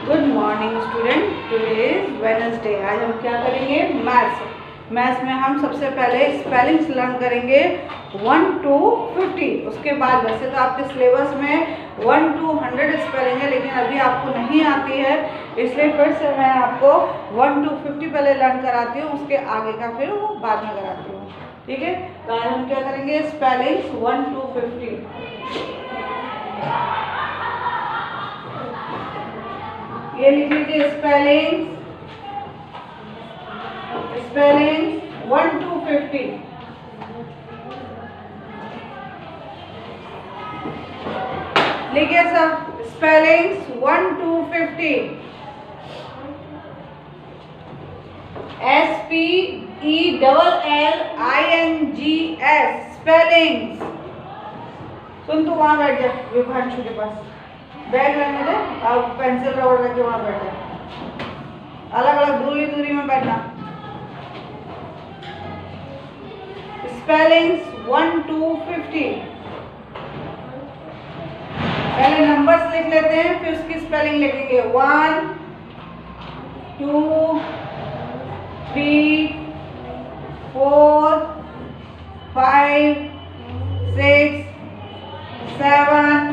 Good morning student. Today is Wednesday. आज हम क्या करेंगे? मैथ्स में हम सबसे पहले स्पेलिंग्स लर्न करेंगे 1 to 50। उसके बाद वैसे तो आपके सिलेबस में 1 to 100 स्पेलिंग है, लेकिन अभी आपको नहीं आती है, इसलिए फिर से मैं आपको 1 to 50 पहले लर्न कराती हूँ, उसके आगे का फिर वो बाद में कराती हूँ। ठीक है, तो आज हम क्या करेंगे? Spellings 1 to 50। ये लिख लीजिए स्पेलिंग्स 1 to 50। लिखिए सब स्पेलिंग्स 1 to 50। SPELLINGS spellings. सुन, तू वहां बैठ जा विभांशु के पास, बैग लेने दे और पेंसिल रबड़ रख के वहां बैठ जा। अलग अलग दूरी दूरी में बैठना। Spellings 1 to 50। पहले नंबर्स लिख लेते हैं, फिर उसकी स्पेलिंग लिखेंगे। 1 2 3 4 5 6 7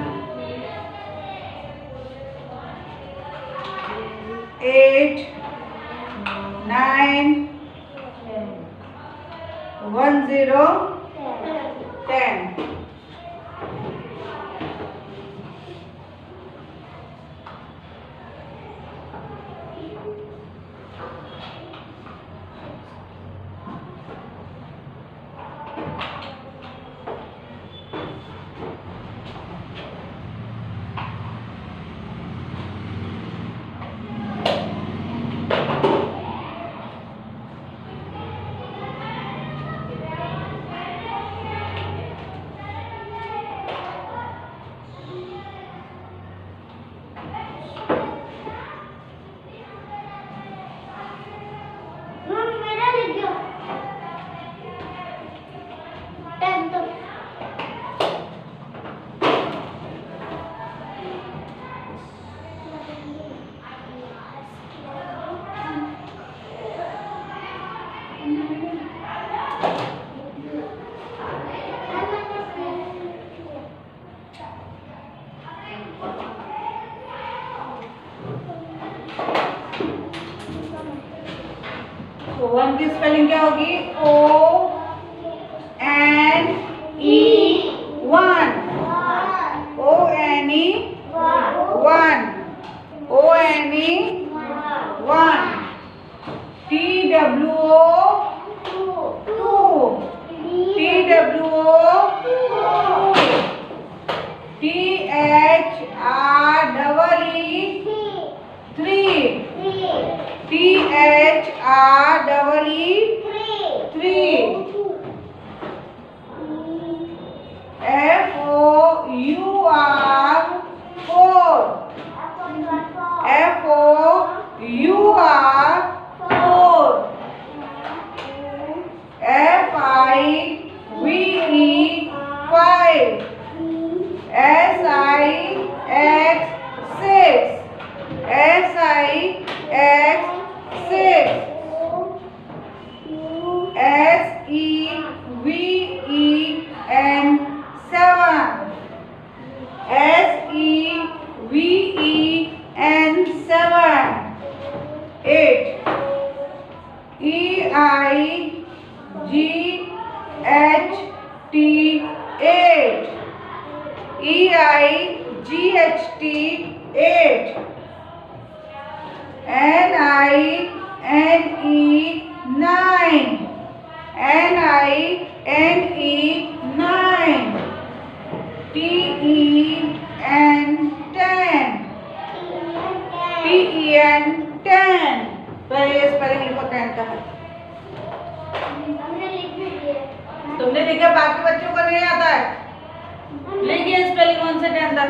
8 9 1 0 10। तो 1 की स्पेलिंग क्या होगी? ONE 1। ONE 1। ONE 1। TWO 2। TWO 2। THREE 3। THREE 3। FOUR 4। FOUR 4। FIVE 5। SIX 6। SIX 6। SEVEN 7। SEVEN 7। 8। EIGHT 8। EIGHT 8। NINE 9। NINE 9। TEN 10। TEN 10। तो ये स्पेलिंग लिखो 10 का है। तुमने लिखा, बाकी बच्चों को नहीं आता है। लिखिए स्पेलिंग 1 से 10 तक।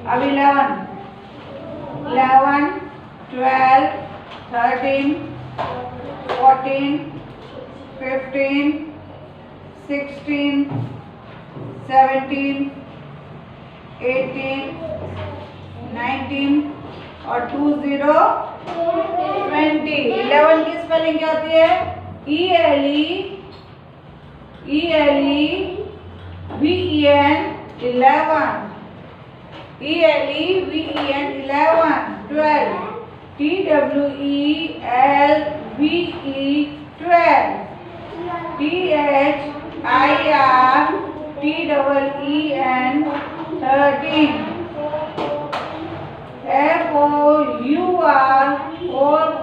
अब 11, 12, 13, 14, 15, 16, 17, 18, 19 और 20, 20। 11 की स्पेलिंग क्या होती है? ELEVEN 11, ELEVEN 11, 12, TWELVE 12, THIRTEEN 13, FOURTEEN 14,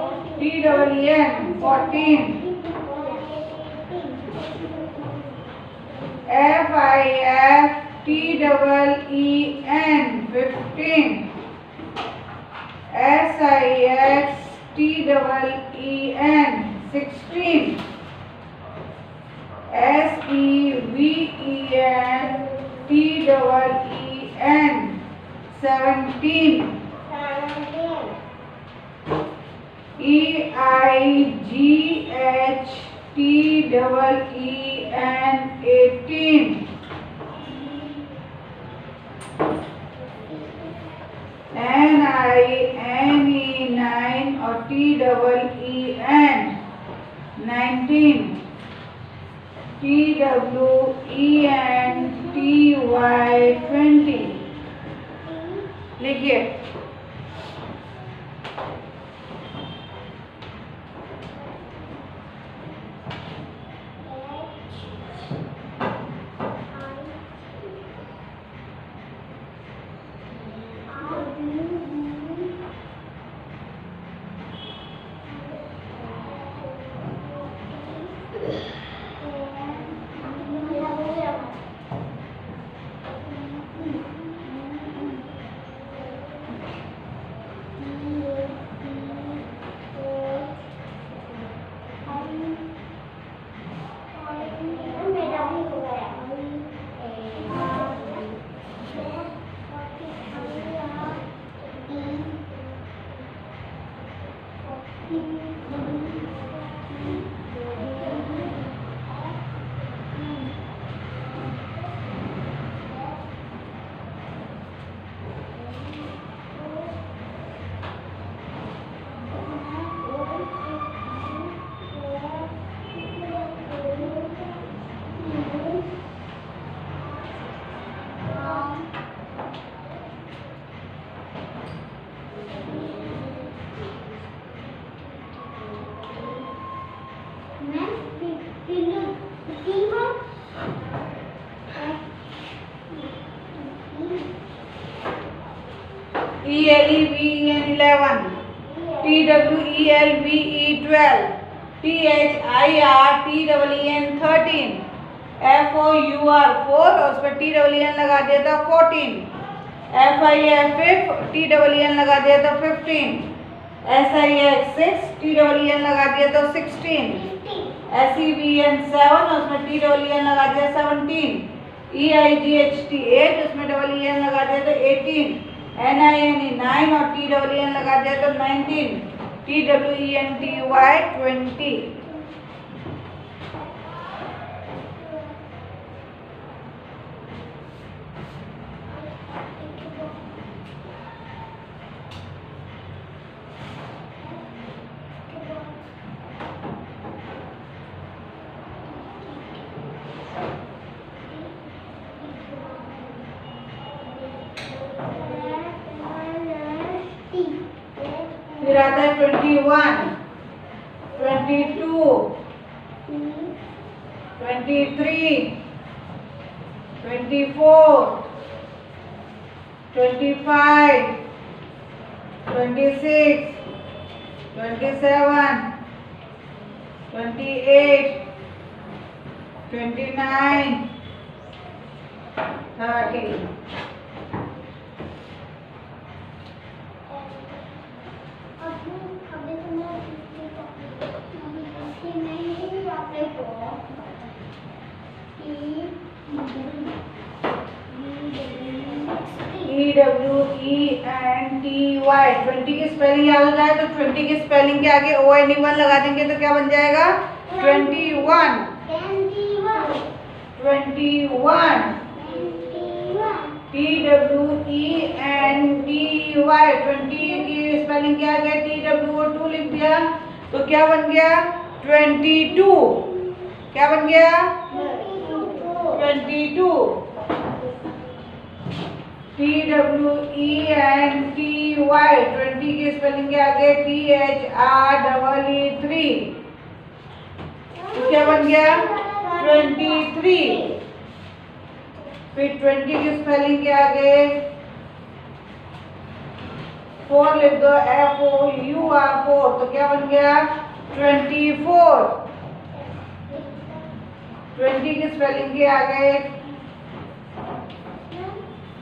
FIFTEEN 15, SIXTEEN 16, SEVENTEEN 17, EIGHTEEN 18, NINE 9 और TEEN 19, TWENTY 20। लिखिए ELEVEN 11, TWELVE 12, THIRTEEN 13, FOUR 4 और उस पर TEEN लगा दिया था 14, FIFTEEN लगा दिया था 15, SIX TEEN लगा दिया था 16, SEVEN 7 और उसमें TEEN लगा दिया 17, EIGHT 8 उसमें TEEN लगा दिया था 18, NINE 9 और TEEN लगा दिया तो 19, TWENTY 20। फिर आता है 21, 22, 23, 24, 25, 26, 27, 28, 29, 30. EWENTY 20 की स्पेलिंग याद हो जाए तो 20 की स्पेलिंग के आगे ONE1 लगा देंगे तो क्या बन जाएगा 21, 21, TWENTY 20 की स्पेलिंग के आगे TWO2 लिख दिया तो क्या बन गया 22, क्या बन गया 22, TWENTY 20 की स्पेलिंग के आगे THREE3 तो क्या बन गया 23, फिर 20 की स्पेलिंग के आगे 4 लिख दो FOUR तो क्या बन गया 24, 20 की स्पेलिंग के आगे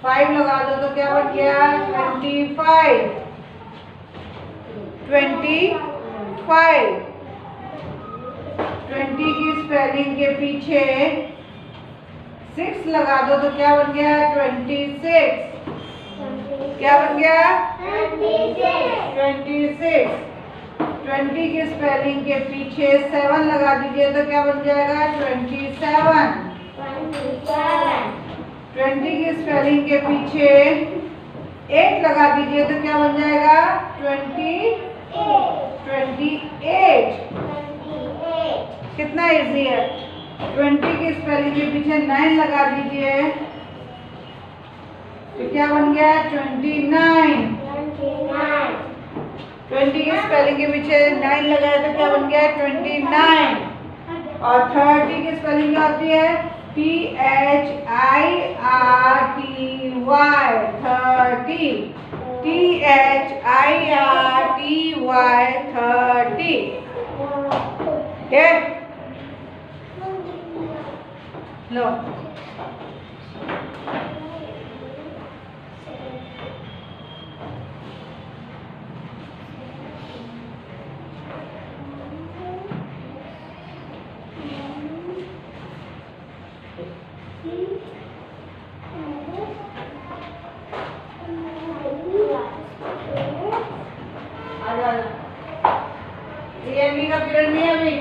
5 लगा दो तो क्या बन गया 25, 25, 20 की स्पेलिंग के पीछे 6 लगा दो तो क्या बन गया 26, क्या बन गया 26, 20 की स्पेलिंग के पीछे 7 लगा दीजिए तो क्या बन जाएगा 27, 20 की स्पेलिंग के पीछे 8 लगा दीजिए तो क्या बन जाएगा 28, कितना इजी है 20 की स्पेलिंग के पीछे 9 लगा दीजिए तो क्या बन गया 29, 20 की स्पेलिंग के पीछे 9 लगाए तो क्या बन गया 29 और 30 की स्पेलिंग क्या होती है THIRTY 30 THIRTY 30 लो DME का पीरियड नहीं है अभी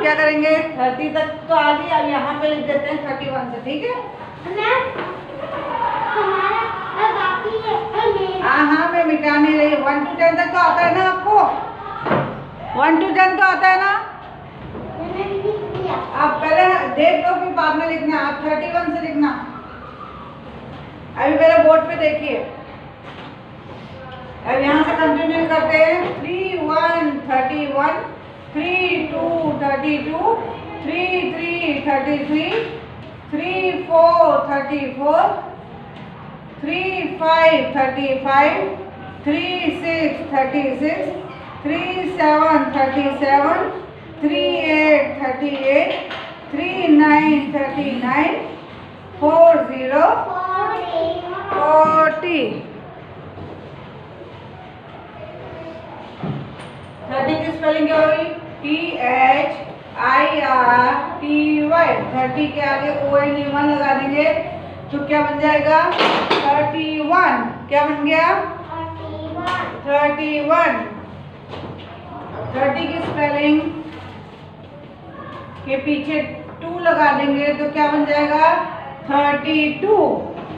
क्या करेंगे 30 तक तो आ गई, अब यहाँ पे लिख देते हैं 31 से, ठीक है। हाँ मैं मिटा नहीं रही, 1 to 10 तक तो आता है ना आपको, 1 to 10 तो आता है ना। आप पहले देख लो फिर बाद में लिखना, आप 31 से लिखना। अभी मेरे बोर्ड पे देखिए, अब यहाँ से कंटिन्यू करते हैं। 3 1 31, 3 2 32, 3 3 33, 3 4 34, 3 5 35, 3 6 36, 3 7 37, 3 8 38, 3 9 39, 4 0 40। 30 की स्पेलिंग क्या होगी? THIRTY। 30 के आगे ONE लगा देंगे तो क्या बन जाएगा? 31। क्या बन गया? 31। 30 की स्पेलिंग के पीछे 2 लगा देंगे तो क्या बन जाएगा? 32।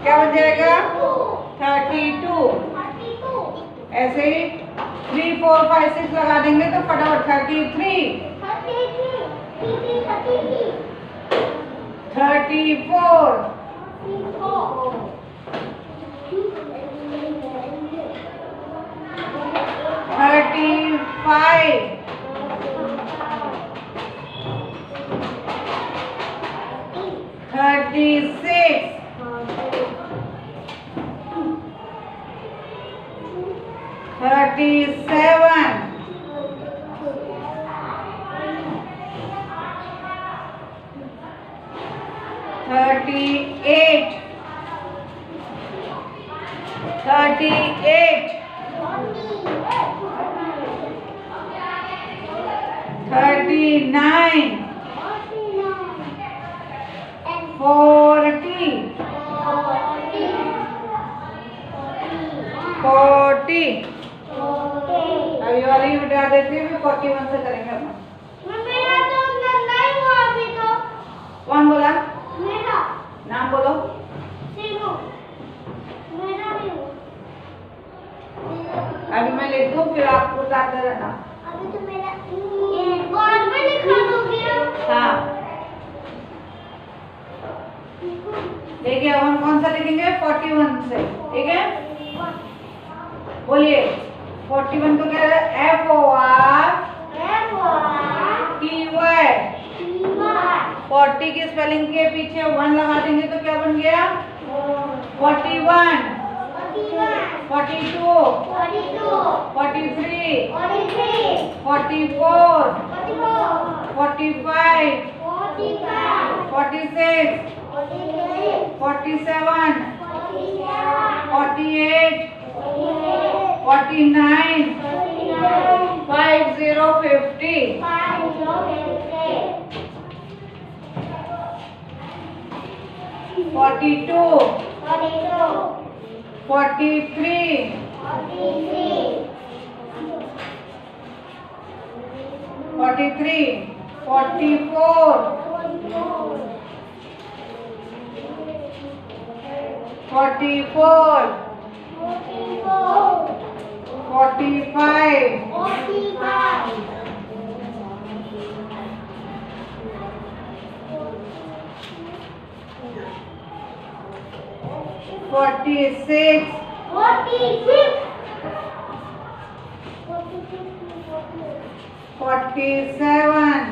क्या बन जाएगा? 32। ऐसे ही 3 4 5 6 लगा देंगे तो फटाफट 33, 34, 35, 36, 37, 38, 38, 39, 40, 40। अब ये वाली मिटा देती हूँ, 41 से करेंगे अपना। मेरा तो नहीं हुआ अभी तो। कौन बोला? मेरा नाम बोलो। सीनू। मेरा भी हुआ। अभी मैं लिख दूँ फिर आप बताते रहना। अभी तो मेरा ये बाद में लिखा दोगे? हाँ देखिए, अब हम कौन सा लिखेंगे? 41 से, ठीक है। बोलिए 41 को क्या है? FORTY। 40 की स्पेलिंग के पीछे 1 लगा देंगे तो क्या बन गया? 41, 42, 43, 44, 45, 46, 47, 48, 49, 50, 50, 42, 43, 44, 44, 45, 46, 47,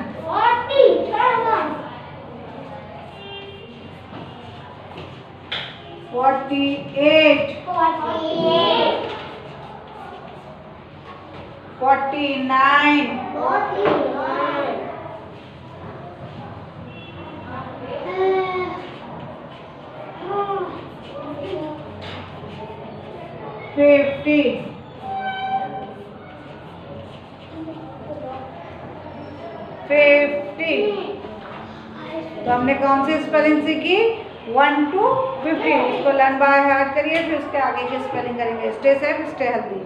48, 49, 50, 50। तो हमने कौन सी स्पेलिंग सीखी? 1 to 50। इसको लर्न बाय हार्ट करिए, फिर उसके आगे की स्पेलिंग करेंगे। Stay safe, stay healthy.